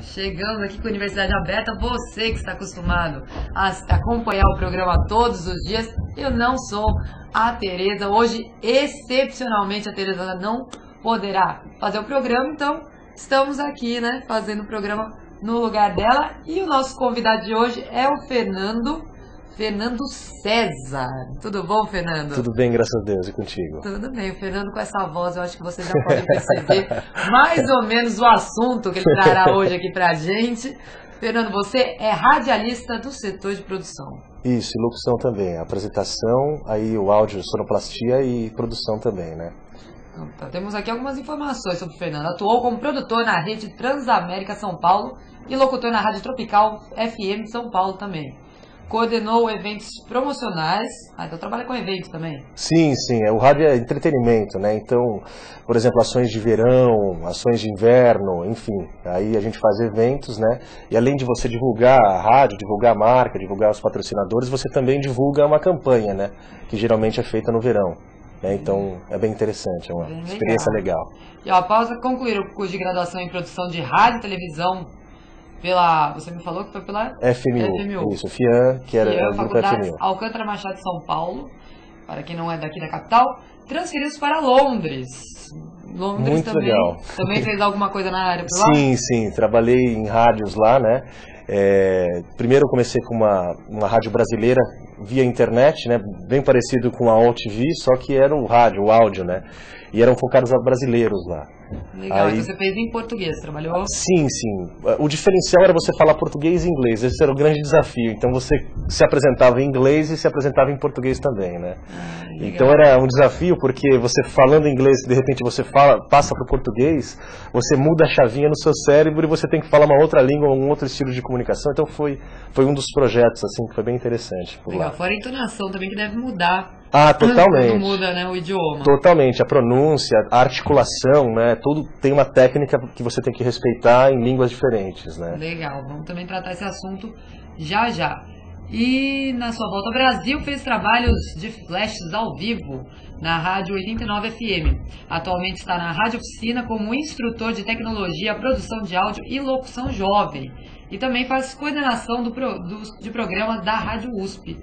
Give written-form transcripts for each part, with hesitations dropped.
Chegando aqui com a Universidade Aberta, você que está acostumado a acompanhar o programa todos os dias, eu não sou a Tereza. Hoje, excepcionalmente, a Tereza não poderá fazer o programa, então estamos aqui, né, fazendo o programa no lugar dela. E o nosso convidado de hoje é o Fernando César. Tudo bom, Fernando? Tudo bem, graças a Deus, e contigo? Tudo bem, o Fernando com essa voz, eu acho que vocês já podem perceber mais ou menos o assunto que ele trará hoje aqui pra gente. Fernando, você é radialista do setor de produção. Isso, e locução também, apresentação, aí o áudio, sonoplastia e produção também, né? Então, temos aqui algumas informações sobre o Fernando. Atuou como produtor na rede Transamérica São Paulo e locutor na Rádio Tropical FM São Paulo também. Coordenou eventos promocionais. Então trabalha com eventos também. Sim, o rádio é entretenimento, né? Então, por exemplo, ações de verão, ações de inverno, enfim. Aí a gente faz eventos, né? E além de você divulgar a rádio, divulgar a marca, divulgar os patrocinadores, você também divulga uma campanha, né? Que geralmente é feita no verão. Então é bem interessante, é uma experiência legal. E após concluir o curso de graduação em produção de rádio e televisão você me falou que foi pela FMU. Isso, FIAN, que era o grupo FMU. Alcântara Machado de São Paulo, para quem não é daqui da capital, transferiu-se para Londres. Muito também, legal. Também fez alguma coisa na área por lá? Sim, trabalhei em rádios lá, né? Primeiro eu comecei com uma rádio brasileira via internet, né? Bem parecido com a OTV, só que era o rádio, o áudio, né? E eram focados a brasileiros lá. Legal, então você fez em português, trabalhou? Sim. O diferencial era você falar português e inglês, esse era o grande desafio. Então você se apresentava em inglês e se apresentava em português também, né? Então era um desafio, porque você falando inglês, de repente você passa para o português, você muda a chavinha no seu cérebro e você tem que falar uma outra língua, um outro estilo de comunicação. Então foi um dos projetos assim que foi bem interessante por lá. Fora a entonação também, que deve mudar. Totalmente. Não muda, né, o idioma. Totalmente, a pronúncia, a articulação, né, tudo tem uma técnica que você tem que respeitar em línguas diferentes, né. Legal, vamos também tratar esse assunto já. E na sua volta ao Brasil fez trabalhos de flashes ao vivo na Rádio 89 FM. Atualmente está na Rádio Oficina como instrutor de tecnologia, produção de áudio e locução jovem. E também faz coordenação de programa da Rádio USP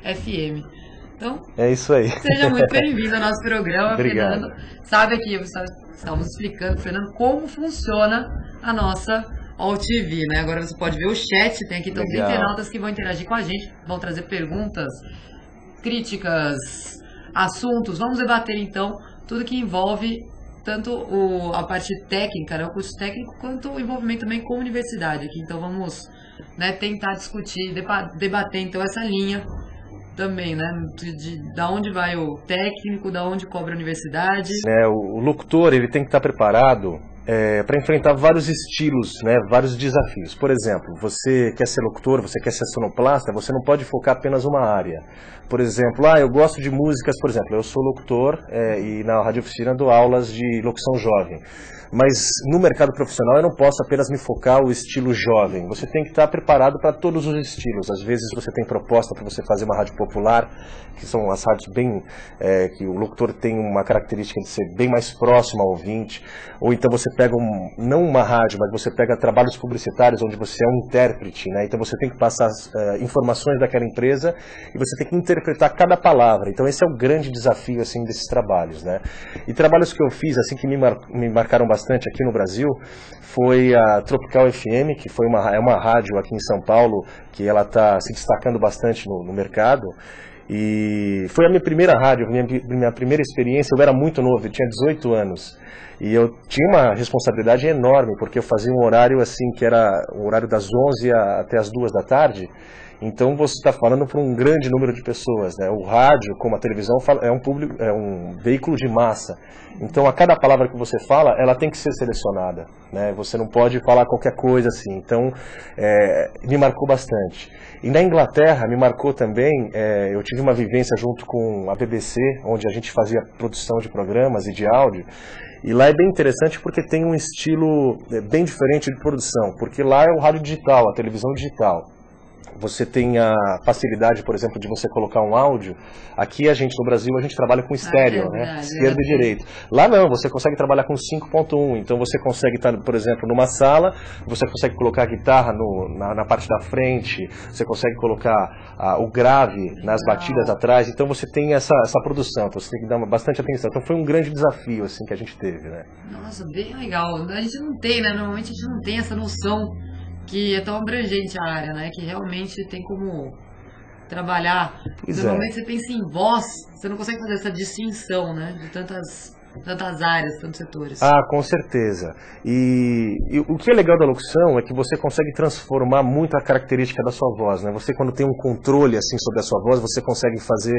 FM. Então, é isso aí. Seja muito bem-vindo ao nosso programa, Obrigado. Fernando. Sabe aqui, estamos explicando, Fernando, como funciona a nossa OTV, né? Agora você pode ver o chat, tem aqui todos os internautas que vão interagir com a gente, vão trazer perguntas, críticas, assuntos. Vamos debater, então, tudo que envolve tanto a parte técnica, né, o curso técnico, quanto o envolvimento também com a universidade aqui. Então vamos, né, tentar discutir, debater, então, essa linha também, né? Da onde vai o técnico, da onde cobra a universidade. O locutor, ele tem que estar preparado para enfrentar vários estilos, né? Vários desafios. Por exemplo, você quer ser locutor, você quer ser sonoplasta, você não pode focar apenas uma área. Por exemplo, eu gosto de músicas, por exemplo, eu sou locutor e na Rádio Oficina dou aulas de locução jovem. Mas no mercado profissional eu não posso apenas me focar o estilo jovem. Você tem que estar preparado para todos os estilos. Às vezes você tem proposta para você fazer uma rádio popular, que são as rádios que o locutor tem uma característica de ser bem mais próximo ao ouvinte. Ou então você pega não uma rádio, mas você pega trabalhos publicitários onde você é um intérprete, né? Então você tem que passar informações daquela empresa e você tem que interpretar cada palavra. Então esse é o grande desafio assim desses trabalhos, né? E trabalhos que eu fiz assim que me marcaram bastante aqui no Brasil foi a Tropical FM, que é uma rádio aqui em São Paulo que ela está se destacando bastante no mercado. E foi a minha primeira rádio, minha primeira experiência. Eu era muito novo, eu tinha 18 anos. E eu tinha uma responsabilidade enorme, porque eu fazia um horário assim, que era o horário das 11 até as 2 da tarde. Então você está falando para um grande número de pessoas, né? O rádio, como a televisão, é um veículo de massa. Então a cada palavra que você fala, ela tem que ser selecionada, né? Você não pode falar qualquer coisa assim. Então me marcou bastante. E na Inglaterra me marcou também, eu tive uma vivência junto com a BBC, onde a gente fazia produção de programas e de áudio. E lá é bem interessante porque tem um estilo bem diferente de produção, porque lá é o rádio digital, a televisão digital. você tem a facilidade, por exemplo, de você colocar um áudio. Aqui no Brasil, a gente trabalha com estéreo, né? Esquerda e direita. Lá não, você consegue trabalhar com 5.1, então você consegue estar, por exemplo, numa sala, você consegue colocar a guitarra na parte da frente, você consegue colocar o grave nas batidas atrás, então você tem essa produção, então você tem que dar bastante atenção. Então foi um grande desafio assim, que a gente teve, né? Nossa, bem legal. A gente não tem, né? Normalmente a gente não tem essa noção que é tão abrangente a área, né? Que realmente tem como trabalhar. Normalmente você pensa em voz, você não consegue fazer essa distinção, né? De tantas áreas, tantos setores. Ah, com certeza. E o que é legal da locução é que você consegue transformar muito a característica da sua voz, né? Você, quando tem um controle assim sobre a sua voz, você consegue fazer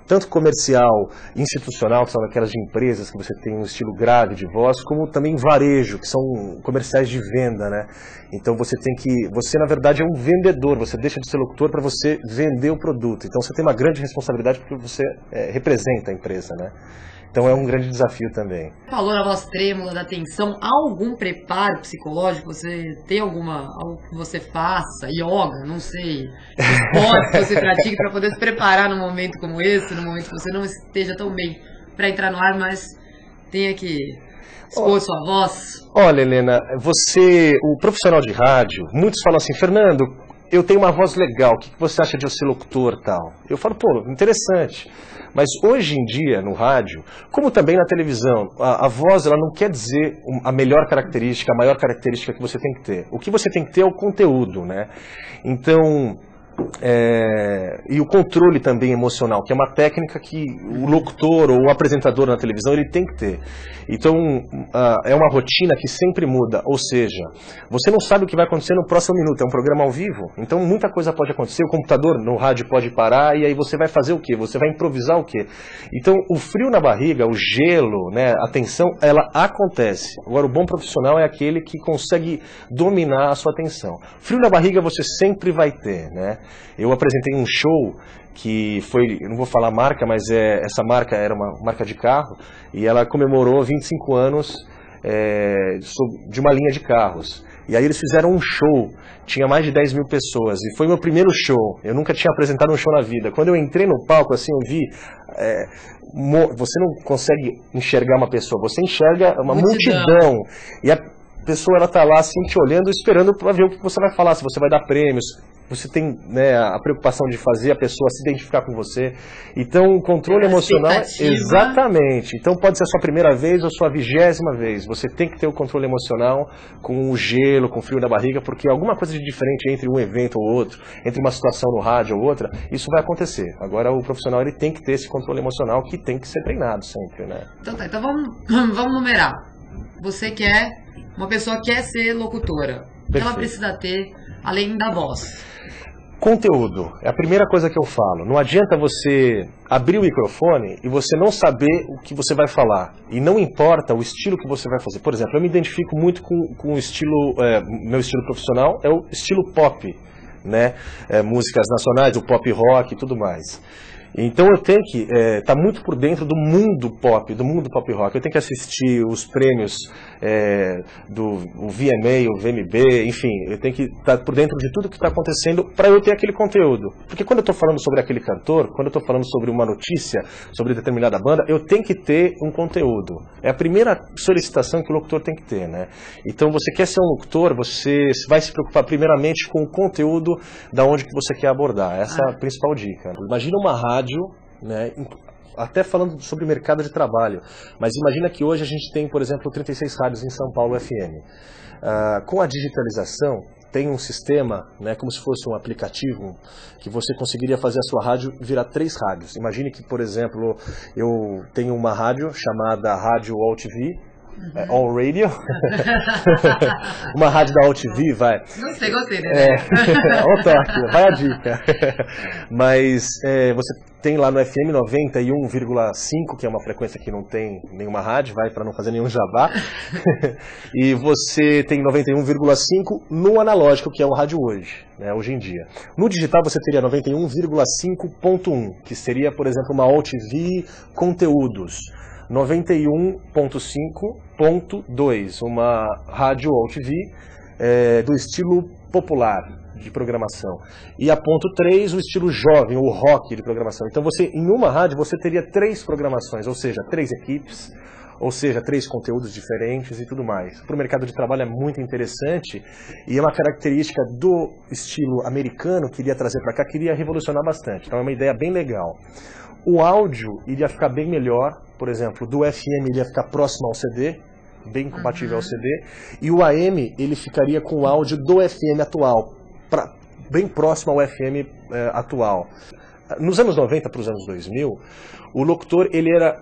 tanto comercial, institucional, que são aquelas de empresas que você tem um estilo grave de voz, como também varejo, que são comerciais de venda, né? Então você na verdade é um vendedor, você deixa de ser locutor para você vender o produto. Então você tem uma grande responsabilidade porque você representa a empresa, né? Então é um grande desafio também. Você falou da voz trêmula, da tensão. Há algum preparo psicológico? Você tem algo que você faça? Yoga, não sei. Esporte que você pratique para poder se preparar num momento como esse, num momento que você não esteja tão bem para entrar no ar, mas tenha que expor sua voz? Olha, Helena, o profissional de rádio, muitos falam assim, Fernando, eu tenho uma voz legal, o que você acha de eu ser locutor e tal? Eu falo, pô, interessante. Mas hoje em dia, no rádio, como também na televisão, a voz ela não quer dizer a melhor característica, a maior característica que você tem que ter. O que você tem que ter é o conteúdo, né? Então, e o controle também emocional, que é uma técnica que o locutor ou o apresentador na televisão ele tem que ter. Então, é uma rotina que sempre muda, ou seja, você não sabe o que vai acontecer no próximo minuto, é um programa ao vivo, então muita coisa pode acontecer, o computador no rádio pode parar, e aí você vai fazer o quê? Você vai improvisar o quê? Então, o frio na barriga, o gelo, né, a tensão, ela acontece. Agora, o bom profissional é aquele que consegue dominar a sua tensão. Frio na barriga você sempre vai ter, né? Eu apresentei um show que foi, eu não vou falar a marca, mas essa marca era uma marca de carro, e ela comemorou 25 anos de uma linha de carros. E aí eles fizeram um show, tinha mais de 10 mil pessoas, e foi meu primeiro show. Eu nunca tinha apresentado um show na vida. Quando eu entrei no palco, assim, eu vi... você não consegue enxergar uma pessoa, você enxerga uma multidão. E a pessoa, ela tá lá, assim, te olhando, esperando para ver o que você vai falar, se você vai dar prêmios. Você tem, né, a preocupação de fazer a pessoa se identificar com você. Então, o controle emocional... Exatamente. Então, pode ser a sua primeira vez ou a sua 20ª vez. Você tem que ter o controle emocional com o gelo, com o frio na barriga, porque alguma coisa de diferente entre um evento ou outro, entre uma situação no rádio ou outra, isso vai acontecer. Agora, o profissional ele tem que ter esse controle emocional que tem que ser treinado sempre, né? Então vamos numerar. Uma pessoa quer ser locutora. O que ela precisa ter, além da voz? Conteúdo, é a primeira coisa que eu falo. Não adianta você abrir o microfone e você não saber o que você vai falar. E não importa o estilo que você vai fazer. Por exemplo, eu me identifico muito com o estilo, meu estilo profissional é o estilo pop, né? Músicas nacionais, o pop rock e tudo mais. Então eu tenho que estar muito por dentro do mundo pop rock. Eu tenho que assistir os prêmios do VMA, o VMB, enfim, eu tenho que estar por dentro de tudo que está acontecendo para eu ter aquele conteúdo. Porque quando eu estou falando sobre aquele cantor, quando eu estou falando sobre uma notícia, sobre determinada banda, eu tenho que ter um conteúdo. É a primeira solicitação que o locutor tem que ter, né? Então você quer ser um locutor, você vai se preocupar primeiramente com o conteúdo da onde que você quer abordar. Essa é a principal dica. Imagina uma rádio, né, até falando sobre mercado de trabalho, mas imagina que hoje a gente tem, por exemplo, 36 rádios em São Paulo FM. Com a digitalização, tem um sistema, né, como se fosse um aplicativo, que você conseguiria fazer a sua rádio virar 3 rádios. Imagine que, por exemplo, eu tenho uma rádio chamada Rádio All TV, All Radio. Uma rádio da All TV, vai. Gostei, né? Olha o toque, vai a dica. Mas você tem lá no FM 91,5, que é uma frequência que não tem nenhuma rádio, vai, para não fazer nenhum jabá. E você tem 91,5 no analógico, que é o rádio hoje, né, hoje em dia. No digital você teria 91,5.1, que seria, por exemplo, uma All TV conteúdos. 91.5.2, uma rádio All TV do estilo popular, de programação. E a ponto 3, o estilo jovem, o rock de programação. Então você, em uma rádio, você teria 3 programações, ou seja, 3 equipes, ou seja, 3 conteúdos diferentes e tudo mais. Para o mercado de trabalho é muito interessante e é uma característica do estilo americano que iria trazer para cá, que iria revolucionar bastante. Então é uma ideia bem legal. O áudio iria ficar bem melhor, por exemplo, do FM iria ficar próximo ao CD, bem compatível ao CD, e o AM ele ficaria com o áudio do FM atual, bem próximo ao FM atual. Nos anos 90 para os anos 2000, o locutor ele era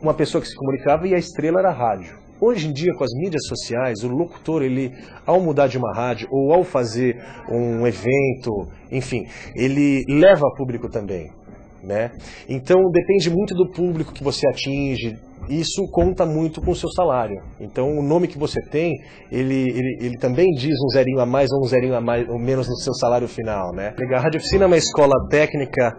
uma pessoa que se comunicava e a estrela era a rádio. Hoje em dia, com as mídias sociais, o locutor, ele, ao mudar de uma rádio ou ao fazer um evento, enfim, ele leva público também, né? Então, depende muito do público que você atinge. Isso conta muito com o seu salário. Então, o nome que você tem, ele também diz um zerinho a mais ou um zerinho a mais ou menos no seu salário final, né? A Rádio Oficina é uma escola técnica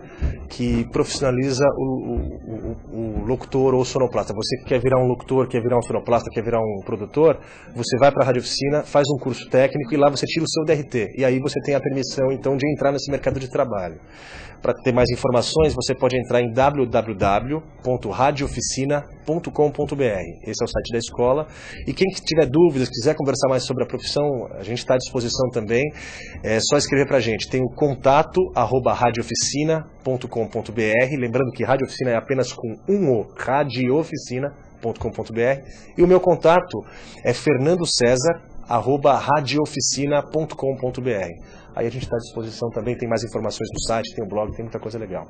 que profissionaliza o locutor ou sonoplasta. Você que quer virar um locutor, quer virar um sonoplasta, quer virar um produtor, você vai para a Rádio Oficina, faz um curso técnico e lá você tira o seu DRT. E aí você tem a permissão, então, de entrar nesse mercado de trabalho. Para ter mais informações, você pode entrar em www.radiooficina.com.br. Esse é o site da escola. E quem tiver dúvidas, quiser conversar mais sobre a profissão, a gente está à disposição também. É só escrever para a gente. Tem o contato@radiooficina.com.br. Lembrando que Rádio Oficina é apenas com um O, radiooficina.com.br. E o meu contato é fernandocesar@radiooficina.com.br. Aí a gente está à disposição também, tem mais informações no site, tem um blog, tem muita coisa legal.